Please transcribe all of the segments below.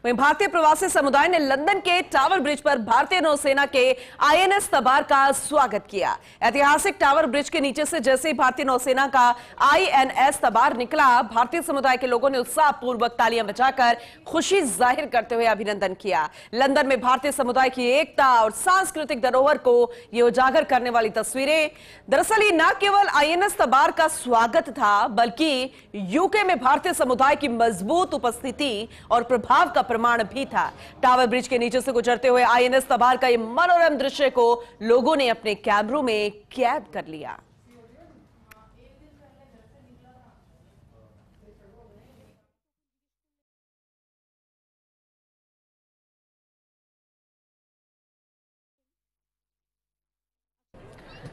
वहीं भारतीय प्रवासी समुदाय ने लंदन के टावर ब्रिज पर भारतीय नौसेना के आईएनएस तबार का स्वागत किया। ऐतिहासिक टावर ब्रिज के नीचे से जैसे ही भारतीय नौसेना का आईएनएस तबार निकला, भारतीय समुदाय के लोगों ने उत्साहपूर्वक तालियां बजाकर खुशी जाहिर करते हुए अभिनंदन किया। लंदन में भारतीय समुदाय की एकता और सांस्कृतिक धरोहर को ये उजागर करने वाली तस्वीरें। दरअसल ये न केवल आईएनएस तबार का स्वागत था, बल्कि यूके में भारतीय समुदाय की मजबूत उपस्थिति और प्रभाव का प्रमाण भी था। टावर ब्रिज के नीचे से गुजरते हुए आईएनएस तबार का यह मनोरम दृश्य को लोगों ने अपने कैमरों में कैद कर लिया।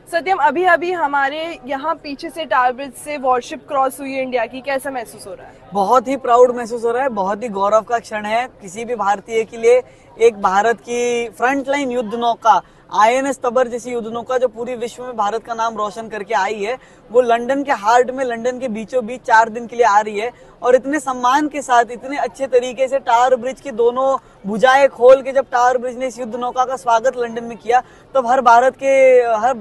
सत्यम, अभी अभी हमारे यहाँ पीछे से टावर ब्रिज से वॉरशिप क्रॉस हुई है इंडिया की, कैसा महसूस हो रहा है? बहुत ही प्राउड महसूस हो रहा है, बहुत ही गौरव का क्षण है किसी भी भारतीय के लिए। एक भारत की फ्रंटलाइन युद्ध नौका आईएनएस तबर जैसी युद्ध नौका जो पूरी विश्व में भारत का नाम रोशन करके आई है, वो लंदन के हार्ट में, लंदन के बीचों बीच 4 दिन के लिए आ रही है और इतने सम्मान के साथ, इतने अच्छे तरीके से टावर ब्रिज की दोनों भुजाएं खोल के जब टावर ब्रिज ने इस युद्ध नौका का स्वागत लंदन में किया, तब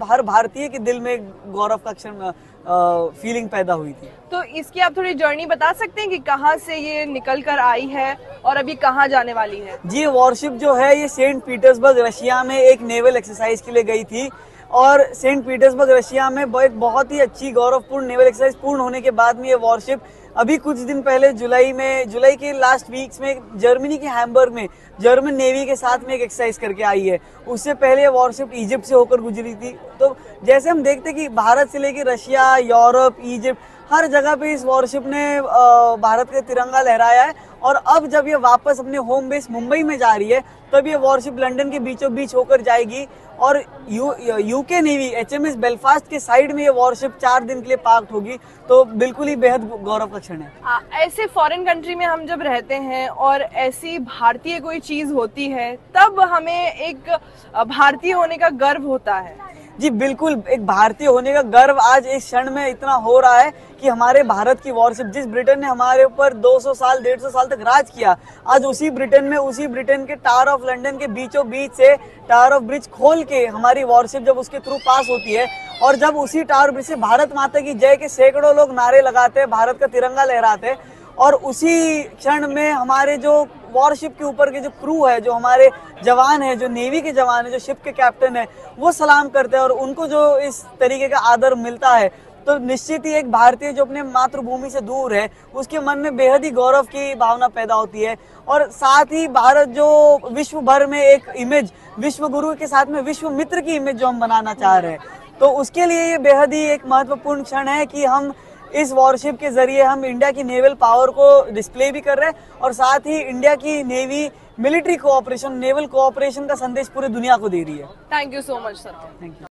हर भारतीय के दिल में गौरव का क्षण फीलिंग पैदा हुई थी। तो इसकी आप थोड़ी जर्नी बता सकते हैं कि कहाँ से ये निकल कर आई है और अभी कहाँ जाने वाली है? जी, वॉरशिप जो है ये सेंट पीटर्सबर्ग रशिया में एक नेवल एक्सरसाइज के लिए गई थी और सेंट पीटर्सबर्ग रशिया में एक बहुत ही अच्छी गौरवपूर्ण नेवल एक्सरसाइज पूर्ण होने के बाद में ये वॉरशिप अभी कुछ दिन पहले जुलाई के लास्ट वीक्स में जर्मनी के हैम्बर्ग में जर्मन नेवी के साथ में एक एक्सरसाइज करके आई है। उससे पहले ये वॉरशिप इजिप्ट से होकर गुजरी थी। तो जैसे हम देखते कि भारत से लेकर रशिया, यूरोप, इजिप्ट, हर जगह पे इस वॉरशिप ने भारत का तिरंगा लहराया है और अब जब ये वापस अपने होम बेस मुंबई में जा रही है, तब ये वॉरशिप लंदन के बीचों बीच होकर जाएगी और यूके नेवी एचएमएस बेलफास्ट के साइड में ये वॉरशिप 4 दिन के लिए पार्क्ड होगी। तो बिल्कुल ही बेहद गौरव का क्षण है। ऐसे फॉरेन कंट्री में हम जब रहते हैं और ऐसी भारतीय कोई चीज होती है, तब हमें एक भारतीय होने का गर्व होता है। जी बिल्कुल, एक भारतीय होने का गर्व आज इस क्षण में इतना हो रहा है कि हमारे भारत की वॉरशिप, जिस ब्रिटेन ने हमारे ऊपर 200 साल 150 साल तक राज किया, आज उसी ब्रिटेन के टावर ऑफ लंदन के बीचों बीच से टावर ऑफ ब्रिज खोल के हमारी वॉरशिप जब उसके थ्रू पास होती है और जब उसी टावर ब्रिज से भारत माता की जय के सैकड़ों लोग नारे लगाते हैं, भारत का तिरंगा लहराते हैं और उसी क्षण में हमारे जो वॉरशिप के ऊपर के जो क्रू है, जो हमारे जवान है, जो नेवी के जवान है, जो शिप के कैप्टन है, वो सलाम करते हैं और उनको जो इस तरीके का आदर मिलता है, तो निश्चित ही एक भारतीय जो अपने मातृभूमि से दूर है, उसके मन में बेहद ही गौरव की भावना पैदा होती है। और साथ ही भारत जो विश्व भर में एक इमेज, विश्व गुरु के साथ में विश्व मित्र की इमेज जो हम बनाना चाह रहे हैं, तो उसके लिए ये बेहद ही एक महत्वपूर्ण क्षण है कि हम इस वॉरशिप के जरिए हम इंडिया की नेवल पावर को डिस्प्ले भी कर रहे हैं और साथ ही इंडिया की navy military cooperation, naval cooperation का संदेश पूरी दुनिया को दे रही है। Thank you so much sir. Thank you.